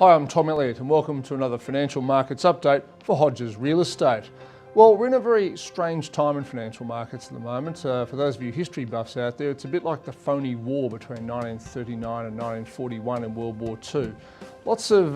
Hi, I'm Tom Elliott and welcome to another financial markets update for Hodges Real Estate. Well, we're in a very strange time in financial markets at the moment. For those of you history buffs out there, it's a bit like the phony war between 1939 and 1941 in World War II. Lots of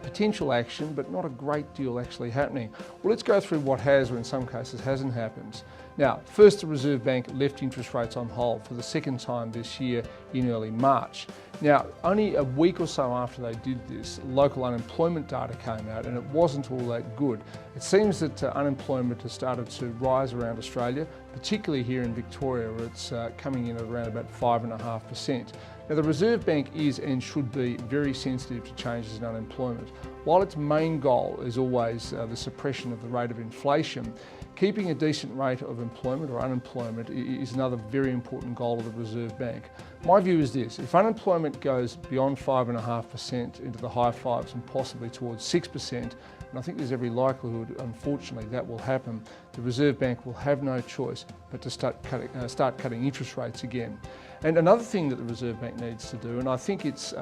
potential action, but not a great deal actually happening. Well, let's go through what has, or in some cases hasn't happened. Now, first, the Reserve Bank left interest rates on hold for the second time this year in early March. Now, only a week or so after they did this, local unemployment data came out and it wasn't all that good. It seems that unemployment has started to rise around Australia, particularly here in Victoria, where it's coming in at around about 5.5%. Now, the Reserve Bank is and should be very sensitive to changes in unemployment. While its main goal is always the suppression of the rate of inflation, keeping a decent rate of employment or unemployment is another very important goal of the Reserve Bank. My view is this: if unemployment goes beyond 5.5% into the high fives and possibly towards 6%, and I think there's every likelihood, unfortunately, that will happen, the Reserve Bank will have no choice but to start cutting interest rates again. And another thing that the Reserve Bank needs to do, and I think it's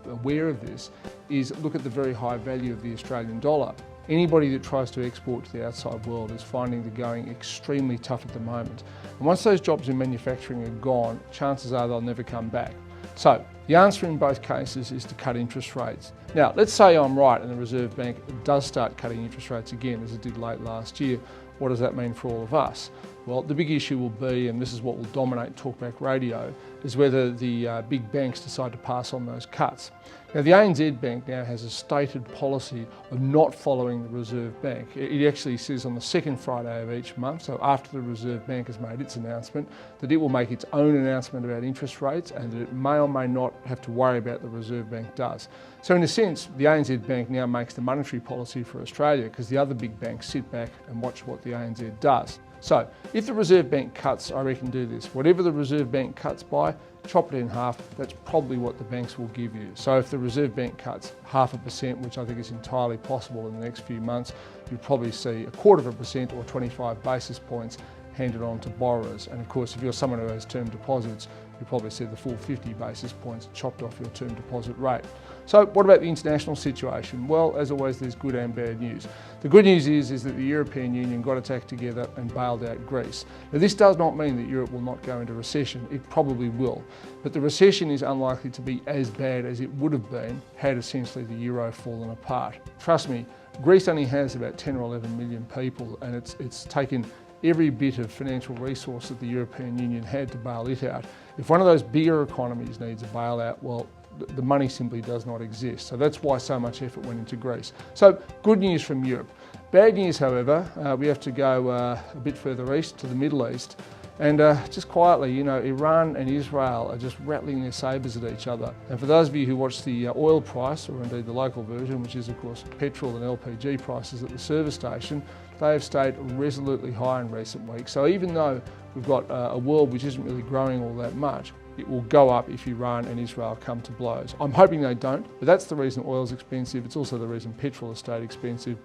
aware of this, is look at the very high value of the Australian dollar. Anybody that tries to export to the outside world is finding the going extremely tough at the moment. And once those jobs in manufacturing are gone, chances are they'll never come back. So the answer in both cases is to cut interest rates. Now, let's say I'm right and the Reserve Bank does start cutting interest rates again, as it did late last year. What does that mean for all of us? Well, the big issue will be, and this is what will dominate talkback radio, is whether the big banks decide to pass on those cuts. Now, the ANZ Bank now has a stated policy of not following the Reserve Bank. It actually says on the second Friday of each month, so after the Reserve Bank has made its announcement, that it will make its own announcement about interest rates and that it may or may not have to worry about the Reserve Bank does. So in a sense, the ANZ Bank now makes the monetary policy for Australia because the other big banks sit back and watch what the ANZ does. So if the Reserve Bank cuts, I reckon do this: whatever the Reserve Bank cuts by, chop it in half. That's probably what the banks will give you. So if the Reserve Bank cuts 0.5%, which I think is entirely possible in the next few months, you'll probably see 0.25% or 25 basis points handed on to borrowers. And of course, if you're someone who has term deposits, you'll probably see the full 50 basis points chopped off your term deposit rate. So what about the international situation? Well, as always, there's good and bad news. The good news is that the European Union got its act together and bailed out Greece. Now, this does not mean that Europe will not go into recession. It probably will. But the recession is unlikely to be as bad as it would have been had essentially the euro fallen apart. Trust me, Greece only has about 10 or 11 million people, and it's taken every bit of financial resource that the European Union had to bail it out. If one of those bigger economies needs a bailout, well, the money simply does not exist. So that's why so much effort went into Greece. So good news from Europe. Bad news, however, we have to go a bit further east to the Middle East. And just quietly, Iran and Israel are just rattling their sabres at each other. And for those of you who watch the oil price, or indeed the local version, which is of course petrol and LPG prices at the service station, they have stayed resolutely high in recent weeks. So even though we've got a world which isn't really growing all that much, it will go up if Iran and Israel come to blows. I'm hoping they don't, but that's the reason oil's expensive. It's also the reason petrol has stayed expensive.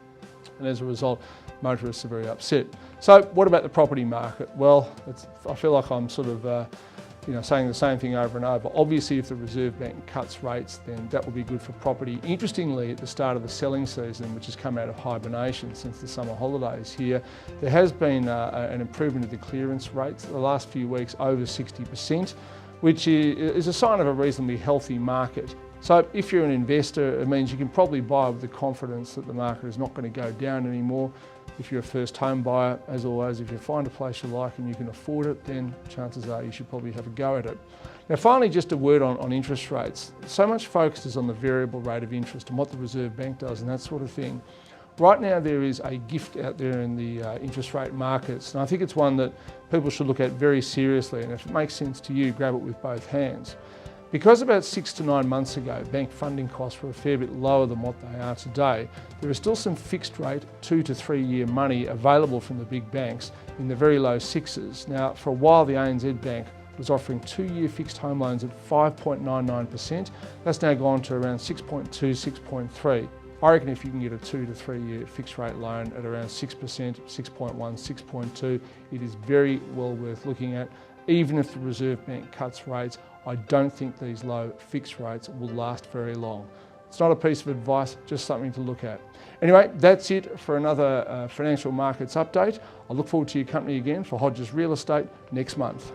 And as a result, motorists are very upset. So what about the property market? Well, I feel like I'm sort of saying the same thing over and over. Obviously, if the Reserve Bank cuts rates, then that will be good for property. Interestingly, at the start of the selling season, which has come out of hibernation since the summer holidays here, there has been an improvement of the clearance rates the last few weeks, over 60%, which is a sign of a reasonably healthy market. So if you're an investor, it means you can probably buy with the confidence that the market is not going to go down anymore. If you're a first home buyer, as always, if you find a place you like and you can afford it, then chances are you should probably have a go at it. Now finally, just a word on interest rates. So much focus is on the variable rate of interest and what the Reserve Bank does and that sort of thing. Right now there is a gift out there in the interest rate markets, and I think it's one that people should look at very seriously, and if it makes sense to you, grab it with both hands. Because about 6 to 9 months ago, bank funding costs were a fair bit lower than what they are today, there is still some fixed rate 2 to 3 year money available from the big banks in the very low sixes. Now, for a while the ANZ Bank was offering 2-year fixed home loans at 5.99%. That's now gone to around 6.2, 6.3. I reckon if you can get a 2 to 3 year fixed rate loan at around 6%, 6.1, 6.2, it is very well worth looking at. Even if the Reserve Bank cuts rates, I don't think these low fixed rates will last very long. It's not a piece of advice, just something to look at. Anyway, that's it for another financial markets update. I look forward to your company again for Hodges Real Estate next month.